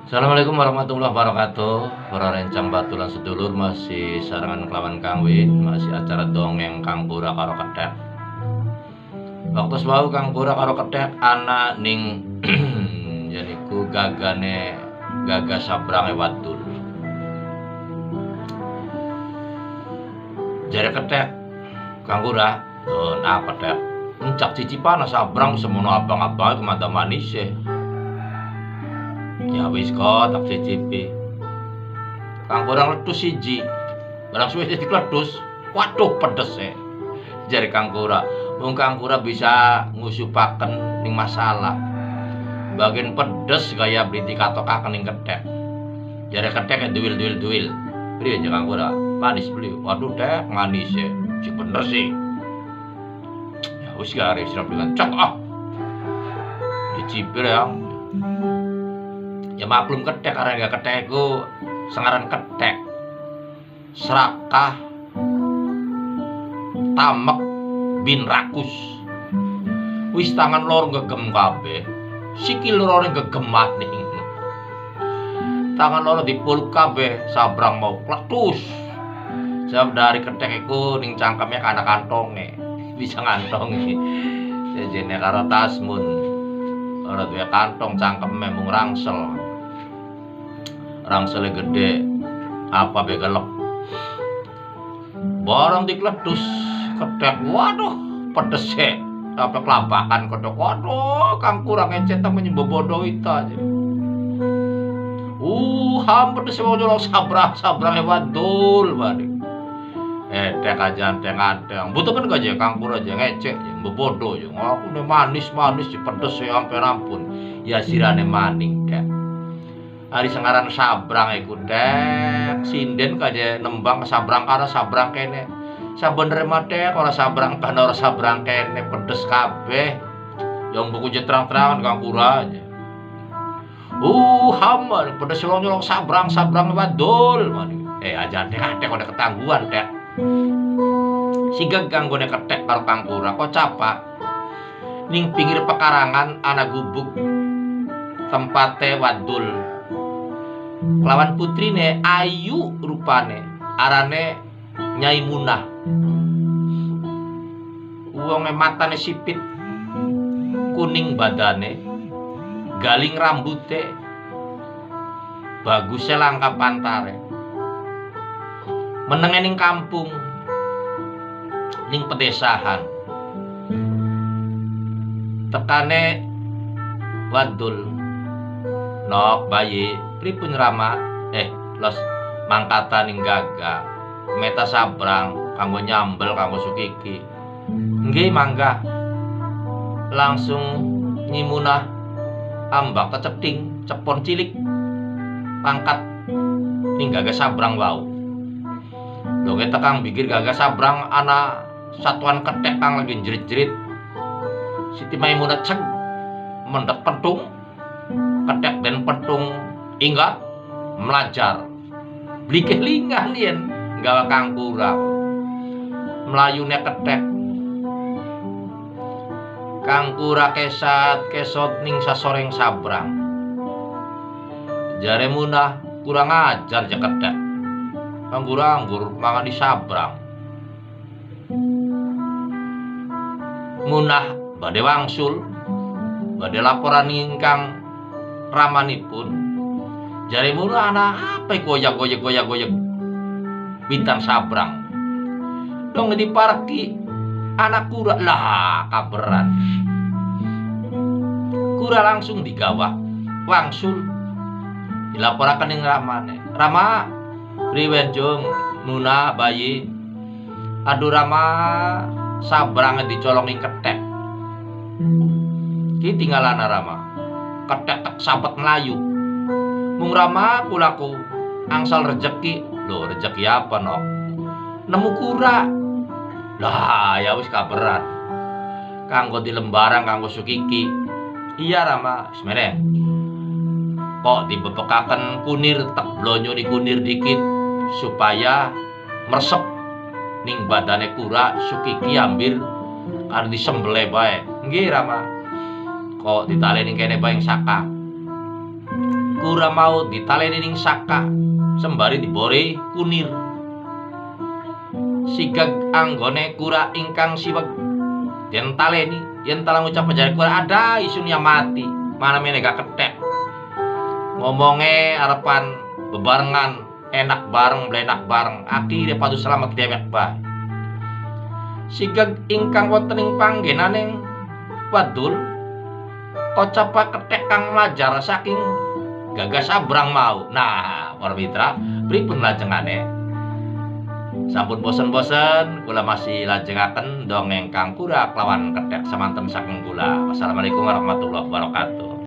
Assalamualaikum warahmatullahi wabarakatuh. Para rencang batulan sedulur, masih sarangan kelawan Kang Win, masih acara dongeng Kang Pura karo Kethek. Waktu sebau Kang Pura karo Kethek ana ning janiku gagane gagah sabrange wadul. Jare Kethek, Kang Pura, nah Kethek, encak cicipan sabrang semono abang-abang kemanta manis ya. Ya wis kok tak cicipi. Kang kurang letus siji. Barang suwe dikledus, waduh pedes e. Jare Kang Kura, mung Kang Kura bisa ngusupaken ning masalah. Bagian pedes gaya bliti katokaken ning Kethek. Jare Kethek duwil-duwil. Priye aja Kang Kura? Manis beli. Waduh Dek, manis e. Si bener sih. Ya wis gare sira bilang cok ah. Dicipir ya. Ya maklum Kethek karena gak Kethek ku sengaran Kethek Serakah Tamek bin Rakus. Wis tangan loro gegem kabeh, sikil loro gegem maning. Tangan loro dipuluk kabeh, sabrang mau kletus. Sebab dari Kethek iku ning cangkeme kana kantonge, bisa ngantongi. Sejene karo tasmun. Ora duwe kantong cangkeme mung rangsel. Rangsele gede apa begelek. Barang dikledus Kethek, waduh pedes e. Sampai kelabakan kodok. Waduh Kang kurang ecet temen bobodo itu aja. Pedes mau nyolong sabrang wadul bari. Dek aja anteng-anteng. Butuh kan aja Kang Pura aja ngecek bobodo aja. Aku nih manis pedes e sampai rampun. Ya sirane maning Dek. Ari sengaran sabrang iku Dek, sinden kaje nembang sabrang kana sabrang kene. Sabener mah Dek ora sabrang kana ora sabrang kene pedes kabeh. Yang buku terang-terangan Kang Pura aja. Hamar pedes nyolong sabrang wadul. Aja Dek udah ketangguhan Dek. Sigeg ganggone Kethek karo Kang Pura kok capak. Ning pinggir pekarangan ana gubuk tempate wadul. Lawan putrine ayu rupane, arane Nyai Munah. Wonge matane sipit, kuning badane, galing rambute, bagusnya langkah pantare. Menenge ning kampung, ning pedesahan. Tekane wadul. Nok bayi pripun Rama? Los mangkatan ning gagah. Meta sabrang kanggo nyambel kanggo sukiki. Nggih mangga. Langsung Nyi Munah ambak keceting cepon cilik. Pangkat ning gagah sabrang wau. Donge tekang bikir gagah sabrang ana satuan Kethek kang lagi jerit-jerit. Siti Maimunah ceg mendhet pentung. Kethek dan pentung ingat melajar beli kelingan yen gawa Kang Pura melayune Kethek. Kang Pura kesot ning sasoreng sabrang. Jare Munah kurang ajar ja Kethek. Kang Pura anggur mangan di sabrang. Munah badhe wangsul badhe laporan ingkang ramanipun. Jare Munah ana apa goyak bintang sabrang. Dong diparki anak Kura lah kaberan. Kura langsung digawah wangsul dilaporaken ning ramane. Rama, priwen jung Munah bayi. Aduh Rama, sabrange dicolong ning Kethek. Ki tinggalana Rama. Kethek tek sapet melayu. Mung Rama kulaku angsal rejeki. Loh rejeki apa nok? Nemu Kura. Lah ya wis kaberan. Kanggo di lembarang kanggo sukiki. Iya Rama, semene. Kok dibepekaken kunir tek blonyo di kunir dikit supaya meresep ning badane Kura sukiki ambil arep disembelih bae. Nggih Rama. Kok ditaleni kene bae saka. kura mau ditaleni ning saka sembari dibore kunir. Sigag anggone kura ingkang siweg yen taleni yen talang ngucap penjara kura ada isunya mati mana menega ketek ngomonge arepan bebarengan enak bareng blenak bareng akhire padu selamat dewek bae. Sigag ingkang wonten ing panggenaning wadul kocap ketek kang mlajar saking gagas abrang mau. Nah, para mitra, pripun lajengane? Sampun bosen-bosen, kula masih lajengaken dongeng Kang Kura kelawan ketek samanten saking kula. Wassalamualaikum warahmatullahi wabarakatuh.